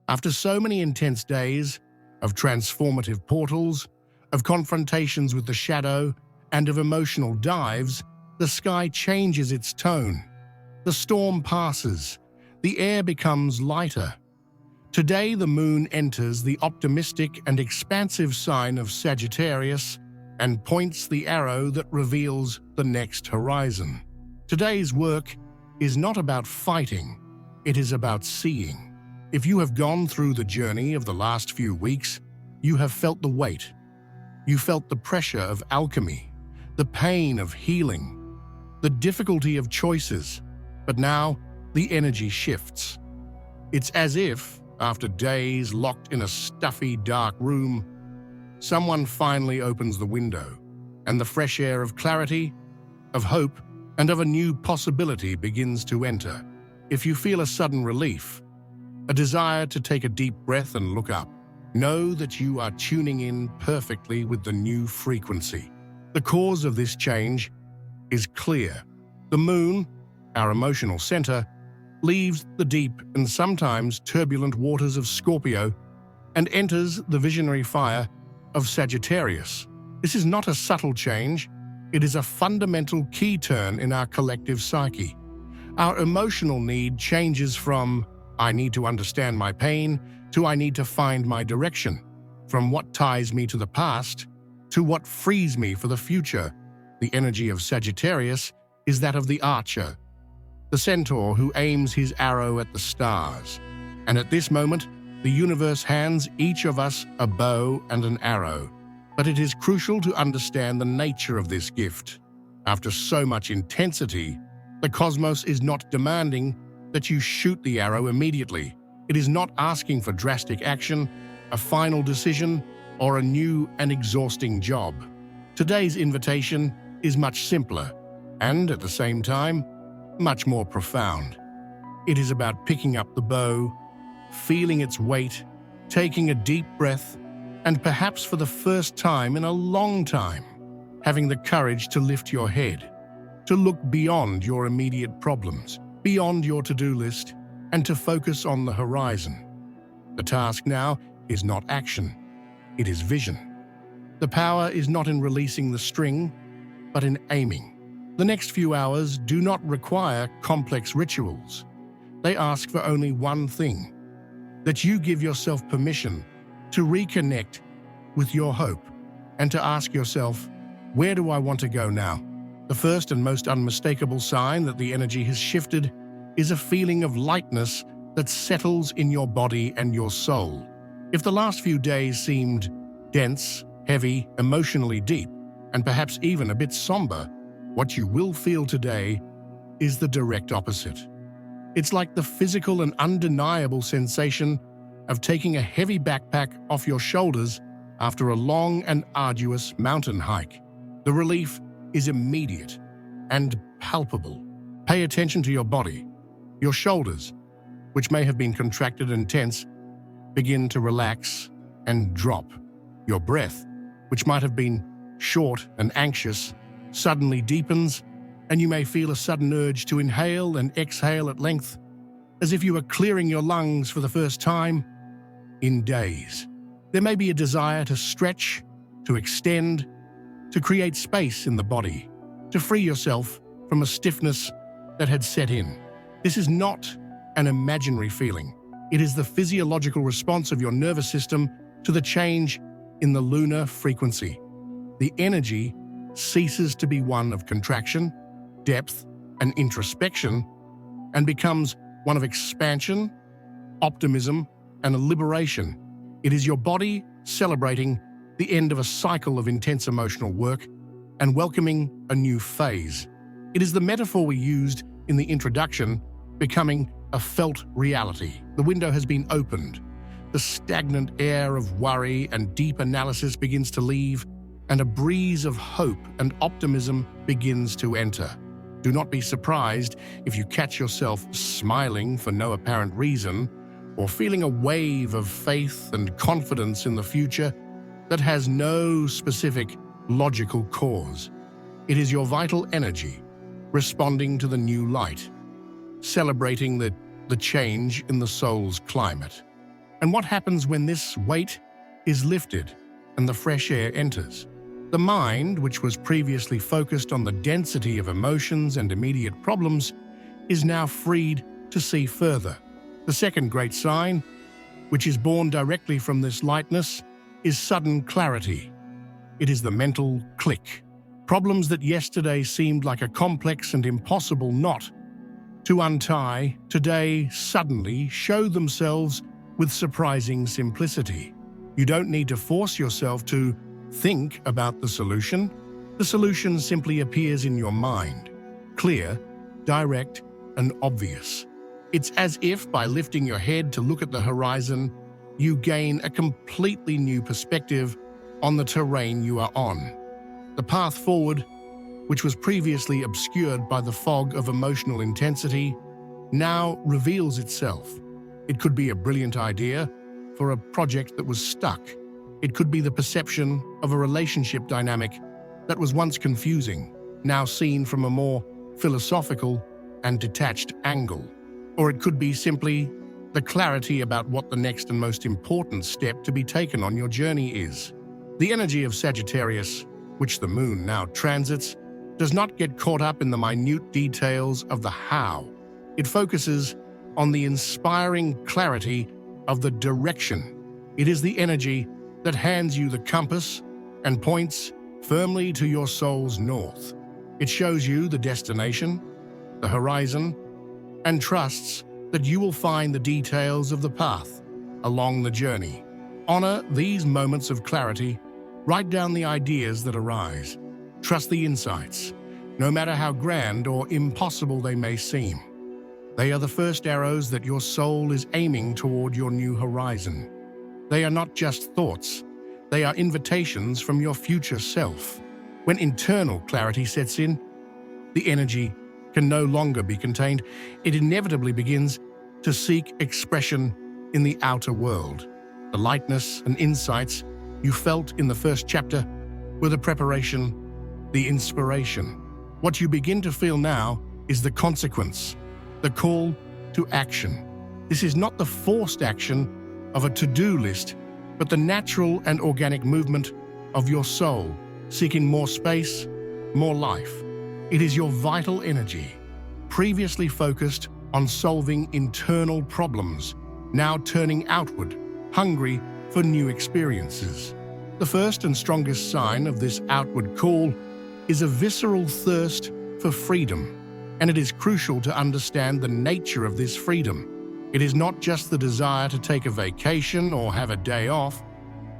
After so many intense days of transformative portals, of confrontations with the shadow, and of emotional dives, the sky changes its tone. The storm passes. The air becomes lighter. Today, the moon enters the optimistic and expansive sign of Sagittarius and points the arrow that reveals the next horizon. Today's work is not about fighting, it is about seeing. If you have gone through the journey of the last few weeks, you have felt the weight. You felt the pressure of alchemy, the pain of healing, the difficulty of choices, but now the energy shifts. It's as if, after days locked in a stuffy, dark room, someone finally opens the window, and the fresh air of clarity, of hope, and of a new possibility begins to enter. If you feel a sudden relief, a desire to take a deep breath and look up, know that you are tuning in perfectly with the new frequency. The cause of this change is clear. The moon, our emotional center, leaves the deep and sometimes turbulent waters of Scorpio and enters the visionary fire of Sagittarius. This is not a subtle change, it is a fundamental key turn in our collective psyche. Our emotional need changes from "I need to understand my pain" to "I need to find my direction," from what ties me to the past to what frees me for the future. The energy of Sagittarius is that of the archer, the centaur who aims his arrow at the stars. And at this moment, the universe hands each of us a bow and an arrow. But it is crucial to understand the nature of this gift. After so much intensity, the cosmos is not demanding that you shoot the arrow immediately. It is not asking for drastic action, a final decision, or a new and exhausting job. Today's invitation is much simpler, and at the same time, much more profound. It is about picking up the bow, feeling its weight, taking a deep breath, and perhaps for the first time in a long time, having the courage to lift your head, to look beyond your immediate problems, beyond your to-do list, and to focus on the horizon. The task now is not action, it is vision. The power is not in releasing the string, but in aiming. The next few hours do not require complex rituals. They ask for only one thing: that you give yourself permission to reconnect with your hope and to ask yourself, where do I want to go now? The first and most unmistakable sign that the energy has shifted is a feeling of lightness that settles in your body and your soul. If the last few days seemed dense, heavy, emotionally deep, and perhaps even a bit somber, what you will feel today is the direct opposite. It's like the physical and undeniable sensation of taking a heavy backpack off your shoulders after a long and arduous mountain hike. The relief is immediate and palpable. Pay attention to your body. Your shoulders, which may have been contracted and tense, begin to relax and drop. Your breath, which might have been short and anxious, suddenly deepens, and you may feel a sudden urge to inhale and exhale at length, as if you are clearing your lungs for the first time in days. There may be a desire to stretch, to extend, to create space in the body, to free yourself from a stiffness that had set in. This is not an imaginary feeling. It is the physiological response of your nervous system to the change in the lunar frequency. The energy ceases to be one of contraction, depth, and introspection, and becomes one of expansion, optimism, and liberation. It is your body celebrating the end of a cycle of intense emotional work and welcoming a new phase. It is the metaphor we used in the introduction becoming a felt reality. The window has been opened. The stagnant air of worry and deep analysis begins to leave, and a breeze of hope and optimism begins to enter. Do not be surprised if you catch yourself smiling for no apparent reason, or feeling a wave of faith and confidence in the future that has no specific logical cause. It is your vital energy responding to the new light, celebrating the change in the soul's climate. And what happens when this weight is lifted and the fresh air enters? The mind, which was previously focused on the density of emotions and immediate problems, is now freed to see further. The second great sign, which is born directly from this lightness, is sudden clarity. It is the mental click. Problems that yesterday seemed like a complex and impossible knot to untie, today suddenly show themselves with surprising simplicity. You don't need to force yourself to think about the solution. The solution simply appears in your mind, clear, direct, and obvious. It's as if by lifting your head to look at the horizon, you gain a completely new perspective on the terrain you are on. The path forward, which was previously obscured by the fog of emotional intensity, now reveals itself. It could be a brilliant idea for a project that was stuck. It could be the perception of a relationship dynamic that was once confusing, now seen from a more philosophical and detached angle. Or it could be simply the clarity about what the next and most important step to be taken on your journey is. The energy of Sagittarius, which the moon now transits, does not get caught up in the minute details of the how. It focuses on the inspiring clarity of the direction. It is the energy that hands you the compass and points firmly to your soul's north. It shows you the destination, the horizon, and trusts that you will find the details of the path along the journey. Honor these moments of clarity. Write down the ideas that arise. Trust the insights, no matter how grand or impossible they may seem. They are the first arrows that your soul is aiming toward your new horizon. They are not just thoughts. They are invitations from your future self. When internal clarity sets in, the energy can no longer be contained. It inevitably begins to seek expression in the outer world. The lightness and insights you felt in the first chapter were the preparation, the inspiration. What you begin to feel now is the consequence, the call to action. This is not the forced action of a to-do list, but the natural and organic movement of your soul, seeking more space, more life. It is your vital energy, previously focused on solving internal problems, now turning outward, hungry for new experiences. The first and strongest sign of this outward call is a visceral thirst for freedom, and it is crucial to understand the nature of this freedom. It is not just the desire to take a vacation or have a day off.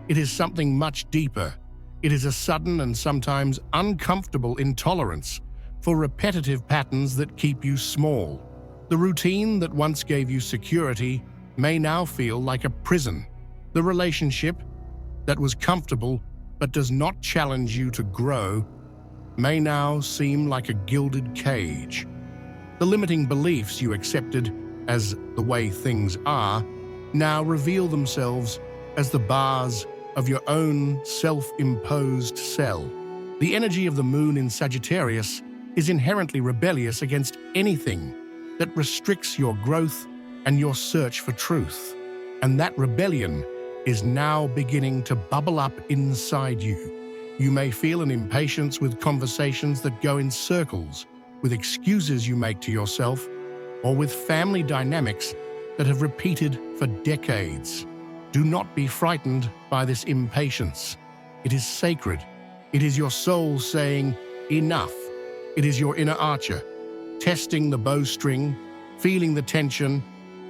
It is something much deeper. It is a sudden and sometimes uncomfortable intolerance for repetitive patterns that keep you small. The routine that once gave you security may now feel like a prison. The relationship that was comfortable but does not challenge you to grow may now seem like a gilded cage. The limiting beliefs you accepted as the way things are now reveal themselves as the bars of your own self-imposed cell. The energy of the moon in Sagittarius is inherently rebellious against anything that restricts your growth and your search for truth. And that rebellion is now beginning to bubble up inside you. You may feel an impatience with conversations that go in circles, with excuses you make to yourself, or with family dynamics that have repeated for decades. Do not be frightened by this impatience. It is sacred. It is your soul saying, enough. It is your inner archer, testing the bowstring, feeling the tension,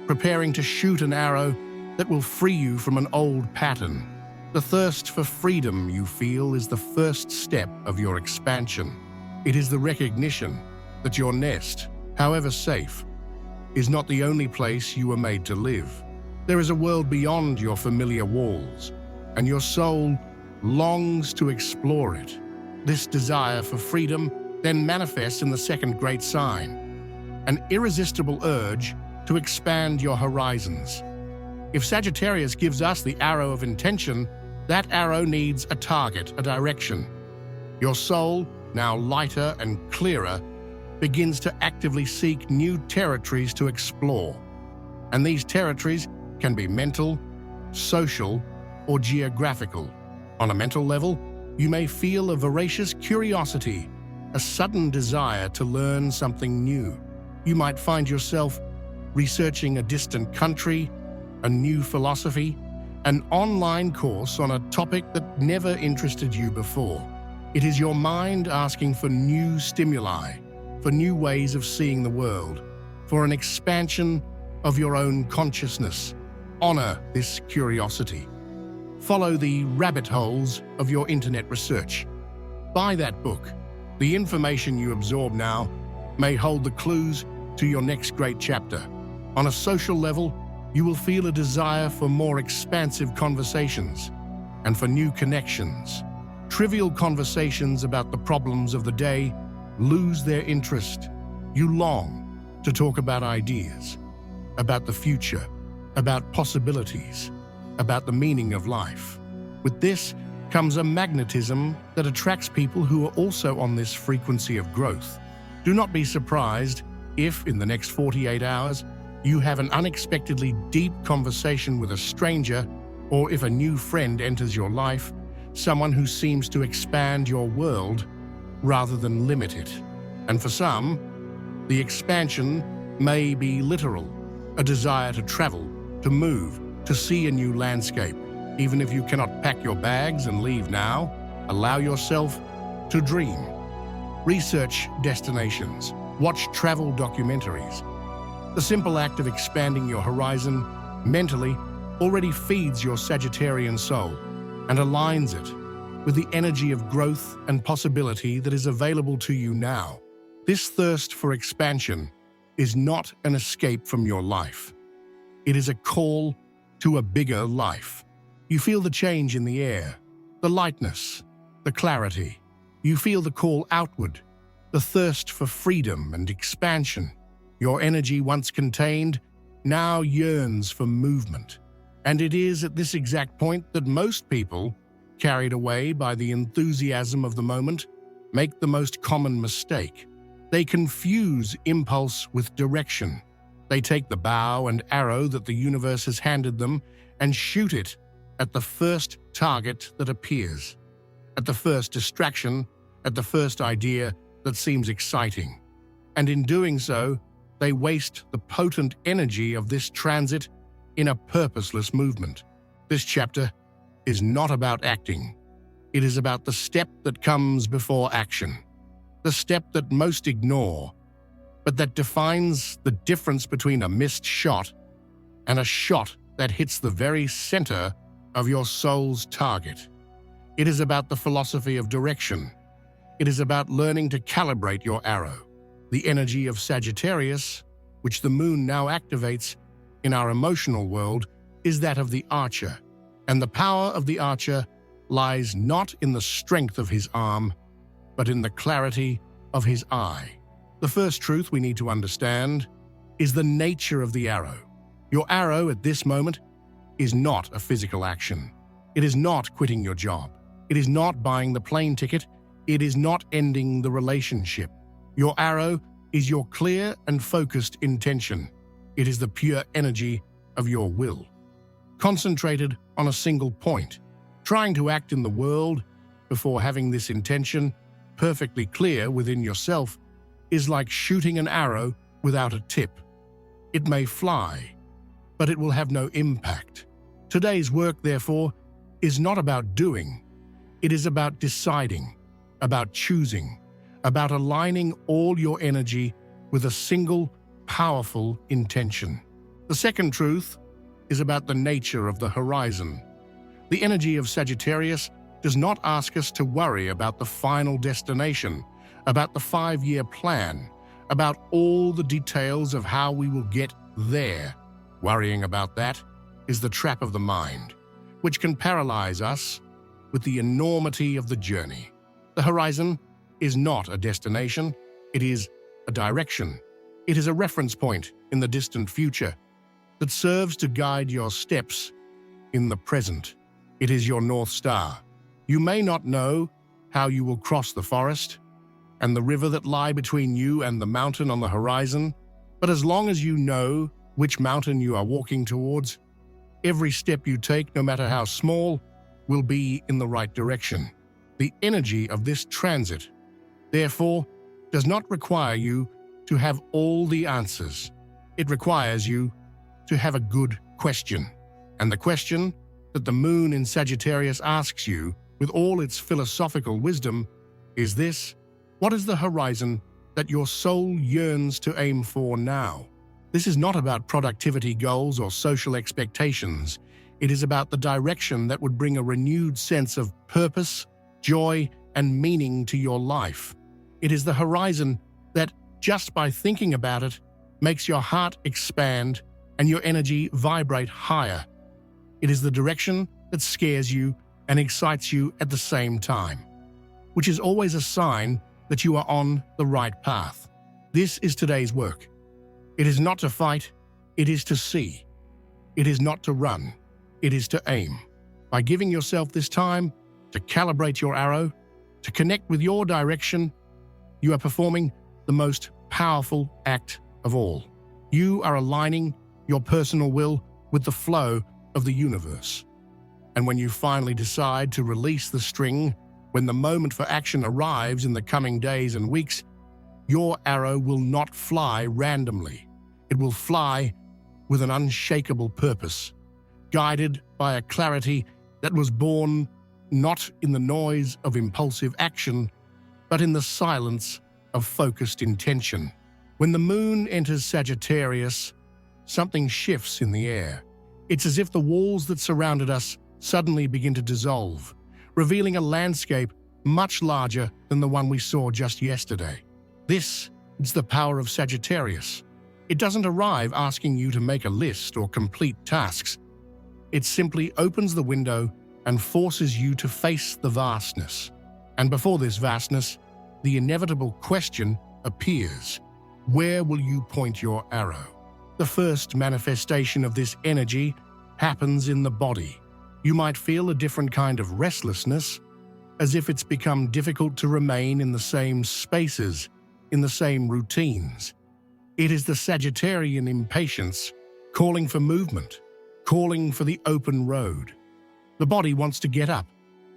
preparing to shoot an arrow that will free you from an old pattern. The thirst for freedom you feel is the first step of your expansion. It is the recognition that your nest, however safe, is not the only place you were made to live. There is a world beyond your familiar walls, and your soul longs to explore it. This desire for freedom then manifests in the second great sign, an irresistible urge to expand your horizons. If Sagittarius gives us the arrow of intention, that arrow needs a target, a direction. Your soul, now lighter and clearer, begins to actively seek new territories to explore. And these territories can be mental, social, or geographical. On a mental level, you may feel a voracious curiosity, a sudden desire to learn something new. You might find yourself researching a distant country, a new philosophy, an online course on a topic that never interested you before. It is your mind asking for new stimuli, for new ways of seeing the world, for an expansion of your own consciousness. Honor this curiosity. Follow the rabbit holes of your internet research. Buy that book. The information you absorb now may hold the clues to your next great chapter. On a social level, you will feel a desire for more expansive conversations and for new connections. Trivial conversations about the problems of the day lose their interest. You long to talk about ideas, about the future, about possibilities, about the meaning of life. With this comes a magnetism that attracts people who are also on this frequency of growth. Do not be surprised if, in the next 48 hours, you have an unexpectedly deep conversation with a stranger, or if a new friend enters your life, someone who seems to expand your world rather than limit it. And for some, the expansion may be literal, a desire to travel, to move, to see a new landscape. Even if you cannot pack your bags and leave now, allow yourself to dream. Research destinations, watch travel documentaries. The simple act of expanding your horizon mentally already feeds your Sagittarian soul and aligns it with the energy of growth and possibility that is available to you now. This thirst for expansion is not an escape from your life. It is a call to a bigger life. You feel the change in the air, the lightness, the clarity. You feel the call outward, the thirst for freedom and expansion. Your energy, once contained, now yearns for movement. And it is at this exact point that most people, carried away by the enthusiasm of the moment, make the most common mistake. They confuse impulse with direction. They take the bow and arrow that the universe has handed them and shoot it at the first target that appears, at the first distraction, at the first idea that seems exciting. And in doing so, they waste the potent energy of this transit in a purposeless movement. This chapter is not about acting. It is about the step that comes before action, the step that most ignore, but that defines the difference between a missed shot and a shot that hits the very center of your soul's target. It is about the philosophy of direction. It is about learning to calibrate your arrow. The energy of Sagittarius, which the moon now activates in our emotional world, is that of the archer, and the power of the archer lies not in the strength of his arm, but in the clarity of his eye. The first truth we need to understand is the nature of the arrow. Your arrow at this moment is not a physical action. It is not quitting your job. It is not buying the plane ticket. It is not ending the relationship. Your arrow is your clear and focused intention. It is the pure energy of your will, concentrated on a single point. Trying to act in the world before having this intention perfectly clear within yourself is like shooting an arrow without a tip. It may fly, but it will have no impact. Today's work, therefore, is not about doing. It is about deciding, about choosing, about aligning all your energy with a single, powerful intention. The second truth is about the nature of the horizon. The energy of Sagittarius does not ask us to worry about the final destination, about the 5-year plan, about all the details of how we will get there. Worrying about that is the trap of the mind, which can paralyze us with the enormity of the journey. The horizon is not a destination, it is a direction. It is a reference point in the distant future that serves to guide your steps in the present. It is your North Star. You may not know how you will cross the forest and the river that lie between you and the mountain on the horizon, but as long as you know which mountain you are walking towards, Every step you take, no matter how small, will be in the right direction. The energy of this transit, therefore, does not require you to have all the answers. It requires you to have a good question. And the question that the moon in Sagittarius asks you, with all its philosophical wisdom, is this: what is the horizon that your soul yearns to aim for now? This is not about productivity goals or social expectations. It is about the direction that would bring a renewed sense of purpose, joy, and meaning to your life. It is the horizon that, just by thinking about it, makes your heart expand and your energy vibrate higher. It is the direction that scares you and excites you at the same time, which is always a sign that you are on the right path. This is today's work. It is not to fight, it is to see. It is not to run, it is to aim. By giving yourself this time to calibrate your arrow, to connect with your direction, you are performing the most powerful act of all. You are aligning your personal will with the flow of the universe. And when you finally decide to release the string, when the moment for action arrives in the coming days and weeks, your arrow will not fly randomly. It will fly with an unshakable purpose, guided by a clarity that was born not in the noise of impulsive action, but in the silence of focused intention. When the moon enters Sagittarius, something shifts in the air. It's as if the walls that surrounded us suddenly begin to dissolve, revealing a landscape much larger than the one we saw just yesterday. This is the power of Sagittarius. It doesn't arrive asking you to make a list or complete tasks. It simply opens the window and forces you to face the vastness. And before this vastness, the inevitable question appears: where will you point your arrow? The first manifestation of this energy happens in the body. You might feel a different kind of restlessness, as if it's become difficult to remain in the same spaces, in the same routines. It is the Sagittarian impatience calling for movement, calling for the open road. The body wants to get up,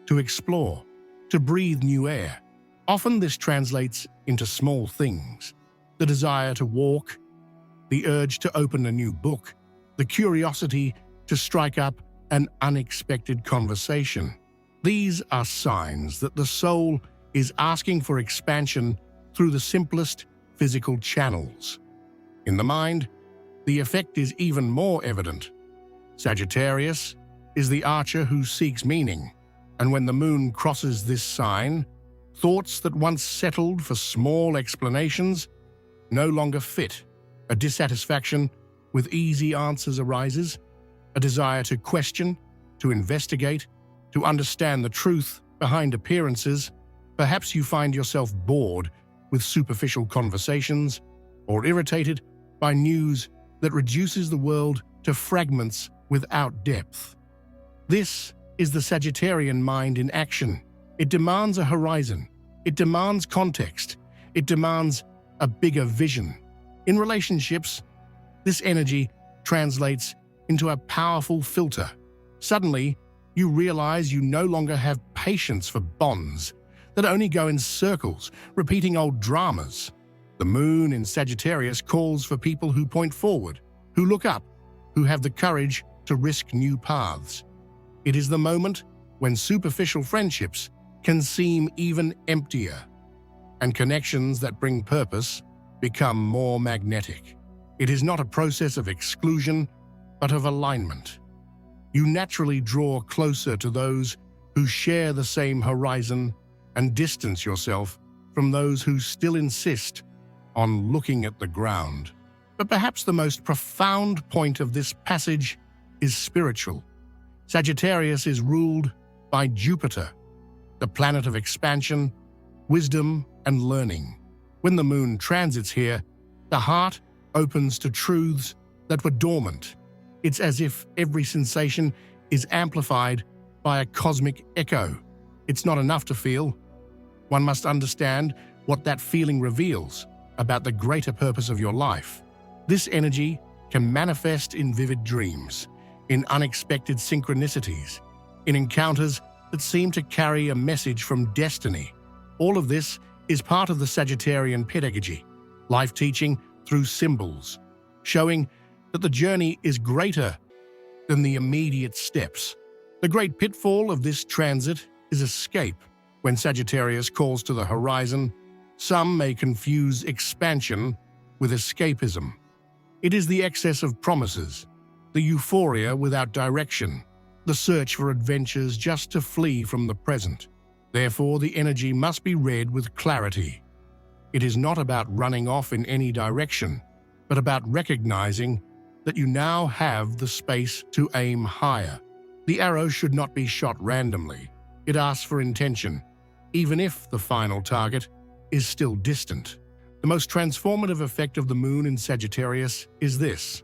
to explore, to breathe new air. Often this translates into small things: the desire to walk, the urge to open a new book, the curiosity to strike up an unexpected conversation. These are signs that the soul is asking for expansion through the simplest physical channels. In the mind, the effect is even more evident. Sagittarius is the archer who seeks meaning, and when the moon crosses this sign, thoughts that once settled for small explanations no longer fit. A dissatisfaction with easy answers arises, a desire to question, to investigate, to understand the truth behind appearances. Perhaps you find yourself bored with superficial conversations or irritated by news that reduces the world to fragments without depth. This is the Sagittarian mind in action. It demands a horizon. It demands context. It demands a bigger vision. In relationships, this energy translates into a powerful filter. Suddenly, you realize you no longer have patience for bonds that only go in circles, repeating old dramas. The moon in Sagittarius calls for people who point forward, who look up, who have the courage to risk new paths. It is the moment when superficial friendships can seem even emptier, and connections that bring purpose become more magnetic. It is not a process of exclusion, but of alignment. You naturally draw closer to those who share the same horizon and distance yourself from those who still insist on looking at the ground. But perhaps the most profound point of this passage is spiritual. Sagittarius is ruled by Jupiter, the planet of expansion, wisdom, and learning. When the moon transits here, the heart opens to truths that were dormant. It's as if every sensation is amplified by a cosmic echo. It's not enough to feel. One must understand what that feeling reveals about the greater purpose of your life. This energy can manifest in vivid dreams, in unexpected synchronicities, in encounters that seem to carry a message from destiny. All of this is part of the Sagittarian pedagogy, life teaching through symbols, showing that the journey is greater than the immediate steps. The great pitfall of this transit is escape. When Sagittarius calls to the horizon, some may confuse expansion with escapism. It is the excess of promises, the euphoria without direction, the search for adventures just to flee from the present. Therefore, the energy must be read with clarity. It is not about running off in any direction, but about recognizing that you now have the space to aim higher. The arrow should not be shot randomly. It asks for intention, even if the final target is still distant. The most transformative effect of the moon in Sagittarius is this.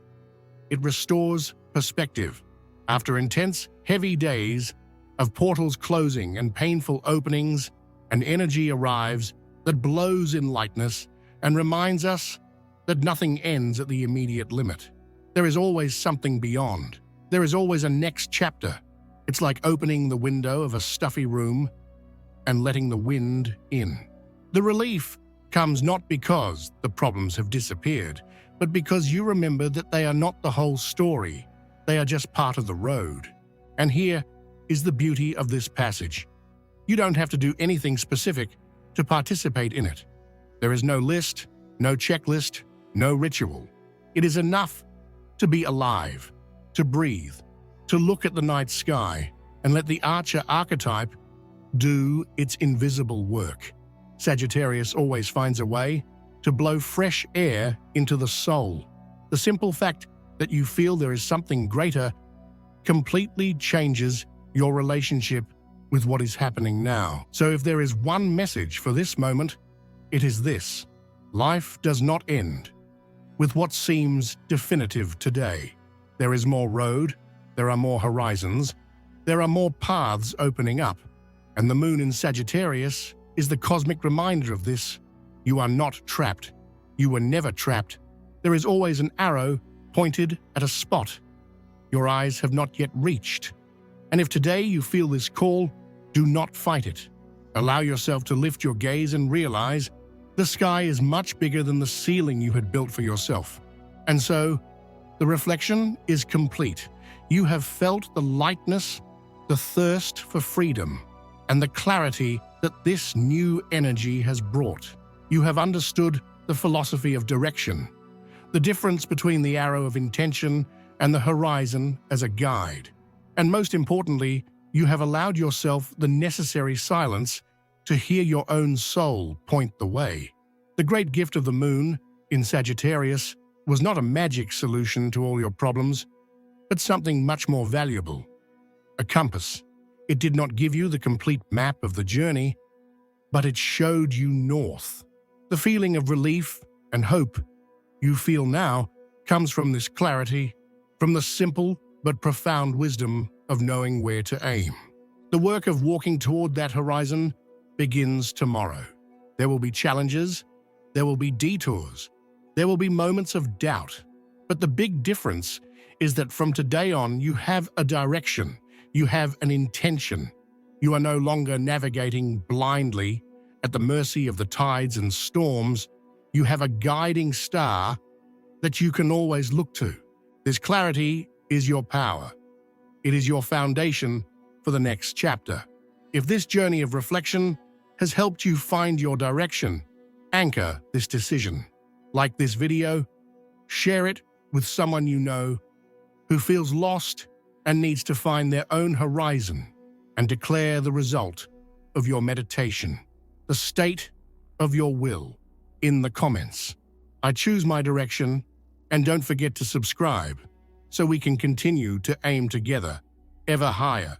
It restores perspective. After intense, heavy days of portals closing and painful openings, an energy arrives that blows in lightness and reminds us that nothing ends at the immediate limit. There is always something beyond. There is always a next chapter. It's like opening the window of a stuffy room and letting the wind in. The relief comes not because the problems have disappeared, but because you remember that they are not the whole story. They are just part of the road. And here is the beauty of this passage. You don't have to do anything specific to participate in it. There is no list, no checklist, no ritual. It is enough to be alive, to breathe, to look at the night sky and let the archer archetype do its invisible work. Sagittarius always finds a way to blow fresh air into the soul. The simple fact that you feel there is something greater completely changes your relationship with what is happening now. So if there is one message for this moment, it is this: life does not end with what seems definitive today. There is more road, there are more horizons, there are more paths opening up, and the moon in Sagittarius is the cosmic reminder of this. You are not trapped. You were never trapped. There is always an arrow pointed at a spot your eyes have not yet reached. And if today you feel this call, do not fight it. Allow yourself to lift your gaze and realize the sky is much bigger than the ceiling you had built for yourself. And so, the reflection is complete. You have felt the lightness, the thirst for freedom, and the clarity that this new energy has brought. You have understood the philosophy of direction, the difference between the arrow of intention and the horizon as a guide. And most importantly, you have allowed yourself the necessary silence to hear your own soul point the way. The great gift of the moon in Sagittarius was not a magic solution to all your problems, but something much more valuable: a compass. It did not give you the complete map of the journey, but it showed you north. The feeling of relief and hope you feel now comes from this clarity, from the simple but profound wisdom of knowing where to aim. The work of walking toward that horizon begins tomorrow. There will be challenges, there will be detours, there will be moments of doubt. But the big difference is that from today on, you have a direction, you have an intention. You are no longer navigating blindly at the mercy of the tides and storms. You have a guiding star that you can always look to. This clarity is your power. It is your foundation for the next chapter. If this journey of reflection has helped you find your direction, anchor this decision. Like this video, share it with someone you know who feels lost and needs to find their own horizon, and declare the result of your meditation, the state of your will, in the comments. I choose my direction, and don't forget to subscribe so we can continue to aim together ever higher.